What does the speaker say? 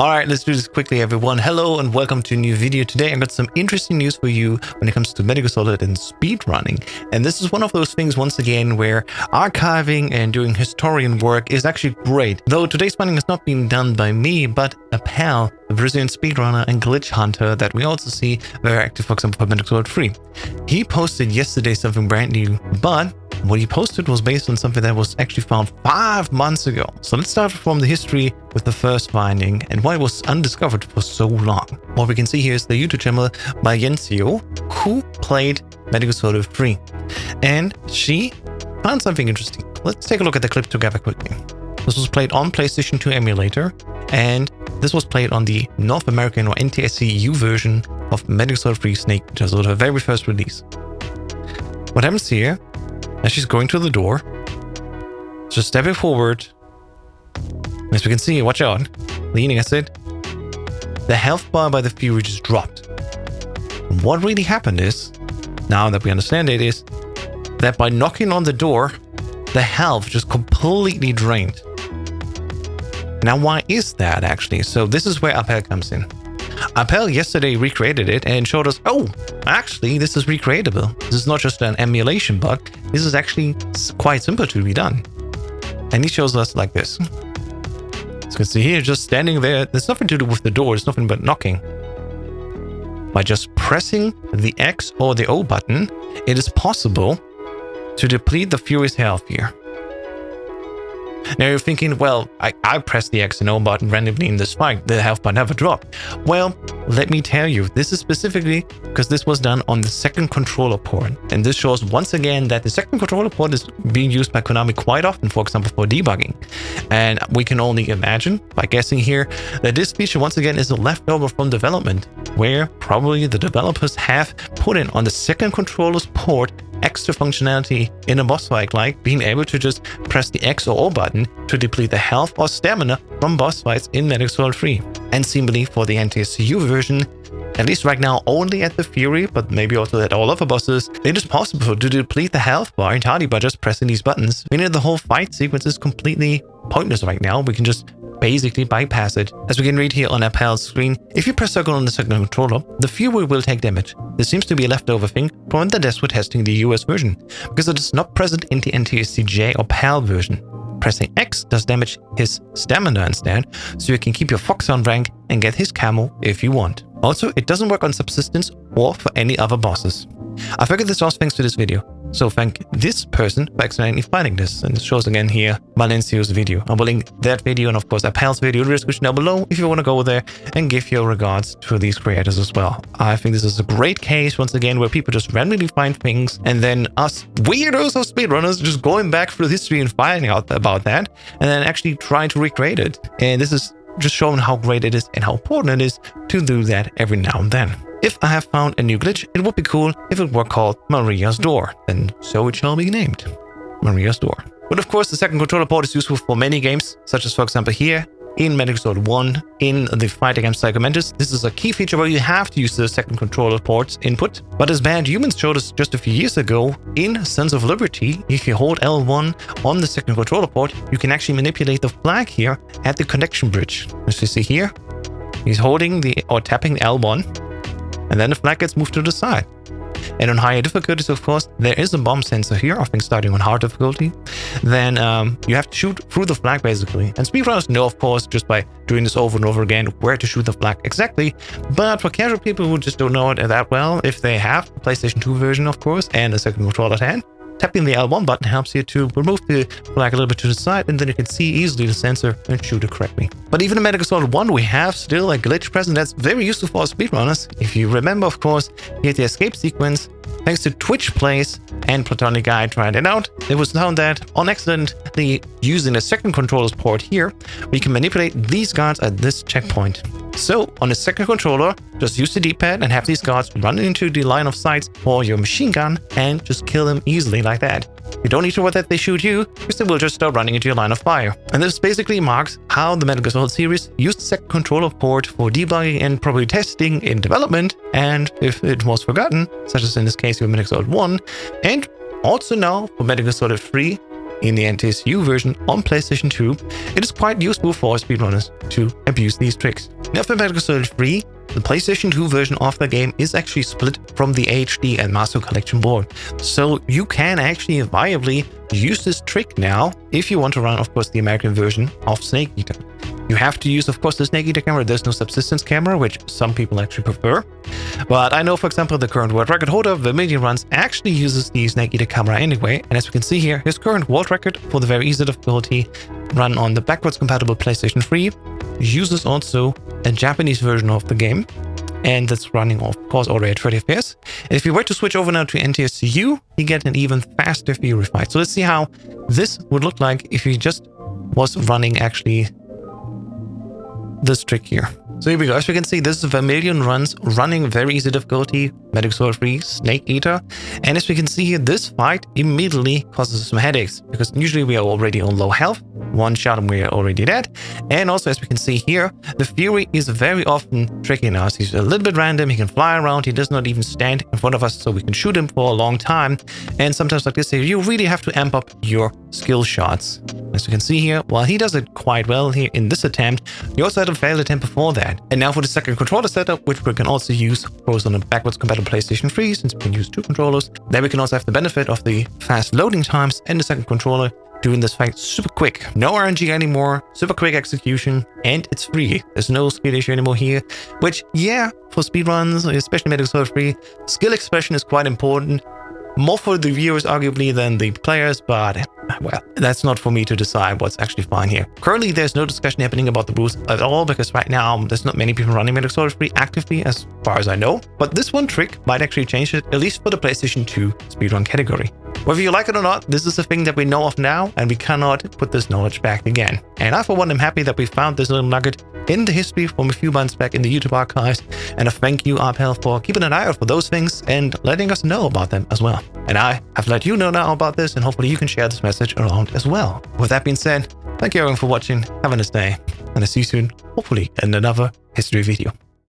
Alright, let's do this quickly, everyone. Hello and welcome to a new video. Today I got some interesting news for you when it comes to Metal Gear Solid and speedrunning. And this is one of those things, once again, where archiving and doing historian work is actually great. Though today's finding has not been done by me, but a pal, a Brazilian speedrunner and glitch hunter that we also see very active, for example, for Metal Gear Solid 3. He posted yesterday something brand new, but what he posted was based on something that was actually found 5 months ago. So let's start from the history with the first finding and why it was undiscovered for so long. What we can see here is the YouTube channel by Yencio, who played Metal Gear Solid 3. And she found something interesting. Let's take a look at the clip together quickly. This was played on PlayStation 2 emulator, and this was played on the North American or NTSC-EU version of Metal Gear Solid 3 Snake, which was her very first release. What happens here? As she's going to the door, just stepping forward. As we can see, watch out, leaning as it, the health bar by the Fury just dropped. And what really happened is, now that we understand it, is that by knocking on the door, the health just completely drained. Now, why is that actually? So this is where Appel comes in. Appel yesterday recreated it and showed us, oh, actually, this is recreatable. This is not just an emulation bug. This is actually quite simple to be done. And he shows us like this. So you can see here, just standing there. There's nothing to do with the door. It's nothing but knocking. By just pressing the X or the O button, it is possible to deplete the Fury's health here. Now you're thinking, well, I pressed the X and O button randomly in this fight. The health bar never dropped. Well, let me tell you, this is specifically because this was done on the second controller port. And this shows once again that the second controller port is being used by Konami quite often, for example, for debugging. And we can only imagine, by guessing here, that this feature once again is a leftover from development, where probably the developers have put in on the second controller's port extra functionality in a boss fight, like being able to just press the X or O button to deplete the health or stamina from boss fights in Metal Gear Solid 3. And similarly for the NTSC-EU version, at least right now only at the Fury, but maybe also at all other bosses, it is possible to deplete the health bar entirely by just pressing these buttons, meaning the whole fight sequence is completely pointless right now. We can just basically bypass it. As we can read here on Appel's screen, if you press circle on the second controller, the Fury will take damage. This seems to be a leftover thing from the devs were testing the US version, because it is not present in the NTSC-J or PAL version. Pressing X does damage his stamina instead, so you can keep your Foxhound rank and get his camo if you want. Also, it doesn't work on Subsistence or for any other bosses. I figured this out thanks to this video, so thank this person for accidentally finding this, and it shows again here Valencio's video. I will link that video and of course Appel's video in the description down below if you want to go there and give your regards to these creators as well. I think this is a great case once again where people just randomly find things and then us weirdos of speedrunners just going back through history and finding out about that and then actually trying to recreate it. And this is just showing how great it is and how important it is to do that every now and then. If I have found a new glitch, it would be cool if it were called Maria's Door, and so it shall be named, Maria's Door. But of course, the second controller port is useful for many games, such as for example here, in Metal Gear Solid 1, in the fight against Psycho Mantis. This is a key feature where you have to use the second controller port's input. But as Bad Humans showed us just a few years ago, in Sons of Liberty, if you hold L1 on the second controller port, you can actually manipulate the flag here at the connection bridge. As you see here, he's holding or tapping L1, and then the flag gets moved to the side. And on higher difficulties, of course, there is a bomb sensor here, I think starting on hard difficulty. Then you have to shoot through the flag basically. And speedrunners know, of course, just by doing this over and over again, where to shoot the flag exactly. But for casual people who just don't know it that well, if they have the PlayStation 2 version, of course, and a second controller at hand, tapping the L1 button helps you to remove the flag a little bit to the side, and then you can see easily the sensor and shoot it correctly. But even in Metal Gear Solid 1, we have still a glitch present that's very useful for speedrunners. If you remember, of course, here the escape sequence, thanks to Twitch Plays and Platonic Guy tried it out, it was found that on accidentally using the second controller's port here, we can manipulate these guards at this checkpoint. So on the second controller, just use the D-pad and have these guards run into the line of sight for your machine gun and just kill them easily like that. You don't need to worry that they shoot you, because they will just start running into your line of fire. And this basically marks how the Metal Gear Solid series used the second controller port for debugging and probably testing in development, and if it was forgotten, such as in this case with Metal Gear Solid 1, and also now for Metal Gear Solid 3, in the NTSU version on PlayStation 2, it is quite useful for speedrunners to abuse these tricks. Now for Metal Gear Solid 3, the PlayStation 2 version of the game is actually split from the HD and Master Collection board. So you can actually viably use this trick now if you want to run, of course, the American version of Snake Eater. You have to use, of course, the Snake Eater camera. There's no subsistence camera, which some people actually prefer. But I know, for example, the current world record holder, Vermilion Runs, actually uses the Snake Eater camera anyway. And as we can see here, his current world record for the very easy difficulty run on the backwards compatible PlayStation 3 uses also a Japanese version of the game. And that's running, of course, already at 30 FPS. And if you were to switch over now to NTSU, you get an even faster Fury fight. So let's see how this would look like if you just was running actually this trick here. So here we go. As you can see, this is Vermilion Runs running very easy difficulty, Metal Gear Solid 3 Snake Eater. And as we can see here, this fight immediately causes some headaches because usually we are already on low health. One shot and we are already dead. And also, as we can see here, the Fury is very often tricky now. So he's a little bit random. He can fly around. He does not even stand in front of us, so we can shoot him for a long time. And sometimes like this here, you really have to amp up your skill shots. As you can see here, while he does it quite well here in this attempt, he also had a failed attempt before that. And now for the second controller setup, which we can also use, of course, on a backwards compatible PlayStation 3, since we can use 2 controllers. Then we can also have the benefit of the fast loading times and the second controller doing this fight super quick. No RNG anymore, super quick execution, and it's free. There's no skill issue anymore here, which, yeah, for speedruns, especially Metal Gear Solid 3, skill expression is quite important. More for the viewers, arguably, than the players, but, well, that's not for me to decide what's actually fine here. Currently, there's no discussion happening about the rules at all, because right now, there's not many people running Metal Gear Solid 3 actively, as far as I know. But this one trick might actually change it, at least for the PlayStation 2 speedrun category. Whether you like it or not, this is a thing that we know of now, and we cannot put this knowledge back again. And I, for one, am happy that we found this little nugget in the history from a few months back in the YouTube archives. And a thank you, Arpel, for keeping an eye out for those things and letting us know about them as well. And I have let you know now about this, and hopefully you can share this message around as well. With that being said, thank you everyone for watching. Have a nice day, and I'll see you soon, hopefully in another history video.